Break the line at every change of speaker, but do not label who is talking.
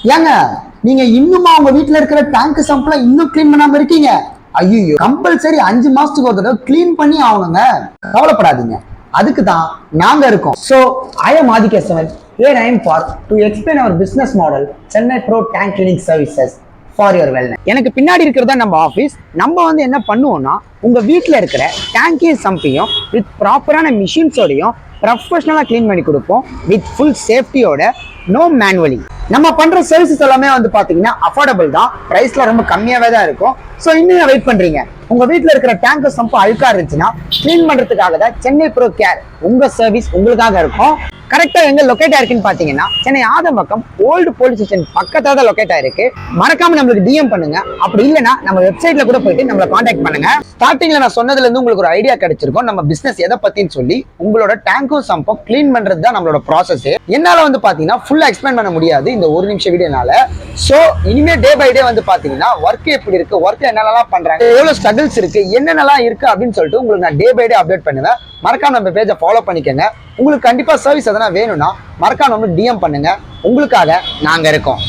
ஏங்க நீங்க இன்னுமா உங்க வீட்டுல இருக்கிற டேங்க் சம்ப்லாம் இன்னும் கிளீன் பண்ணாம இருக்கீங்க? ஐயோ, கம்பல்சரி 5 மாசத்துக்கு ஒரு தடவை கிளீன் பண்ணி ஆகணுங்க. கவலைப்படாதீங்க, அதுக்கு தான் நாங்க இருக்கோம். So I am Adikesavan. Here I am for to explain our business model, Chennai Pro Tank Cleaning Services for your wellness. எனக்கு பின்னாடி இருக்கிறதா நம்ம ஆஃபீஸ். நம்ம வந்து என்ன பண்ணுவோம்னா, உங்க வீட்டில் இருக்கிற டேங்கையும் சம்பையும் வித் ப்ராப்பரான மிஷின்ஸோடையும் ப்ரொஃபஷனலாக க்ளீன் பண்ணி கொடுப்போம். வித் ஃபுல் சேஃப்டியோட, நோ மேனுவலி. நம்ம பண்ற சர்வீசஸ் எல்லாமே வந்து பாத்தீங்கன்னா அஃபோர்டபுள் தான், பிரைஸ்ல ரொம்ப கம்மியாவே தான் இருக்கும். ஸோ இன்னும் வெயிட் பண்றீங்க? உங்க வீட்டுல இருக்கிற டேங்க் சம்பு அழுக்கா இருந்துச்சுன்னா கிளீன் பண்றதுக்காக தான் சென்னை ப்ரோ கேர் உங்க சர்வீஸ் உங்களுக்காக இருக்கும். கரெக்டா எங்க லொக்கேட் ஆயிருக்குன்னு பாத்தீங்கன்னா, சென்னை ஆதம்பக்கம் ஓல்டு போலீஸ் ஸ்டேஷன் பக்கத்துல தான் லொக்கேட் ஆயிருக்கு. மறக்காம நம்மளுக்கு டிஎம் பண்ணுங்க. அப்படி இல்லைன்னா நம்ம வெப்சைட்ல கூட போயிட்டு நம்மளை காண்டாக்ட் பண்ணுங்க. ஸ்டார்டிங்ல நான் சொன்னதுல இருந்து உங்களுக்கு ஒரு ஐடியா கிடைச்சிருக்கும் நம்ம பிசினஸ் எதை பத்தின்னு சொல்லி. உங்களோட டேங்கும் சம்பம் கிளீன் பண்றது தான் நம்மளோட ப்ராசஸ். என்னால வந்து பாத்தீங்கன்னா ஃபுல்லா எக்ஸ்பிளைன் பண்ண முடியாது இந்த ஒரு நிமிஷம் வீடியோனால. சோ இனிமே டே பை டே வந்து பாத்தீங்கன்னா ஒர்க் எப்படி இருக்கு, ஒர்க் என்னென்னலாம் பண்றாங்க, எவ்வளவு ஸ்ட்ரகிள்ஸ் இருக்கு, என்னென்னலாம் இருக்கு அப்படின்னு சொல்லிட்டு உங்களுக்கு நான் டே பை டே அப்டேட் பண்ணுவேன். மறக்காம நம்ம பேஜை ஃபாலோ பண்ணிக்கங்க. உங்களுக்கு கண்டிப்பா சர்வீஸ் எதனா வேணும்னா மறக்காம நம்ம டிஎம் பண்ணுங்க. உங்களுக்காக நாங்க இருக்கோம்.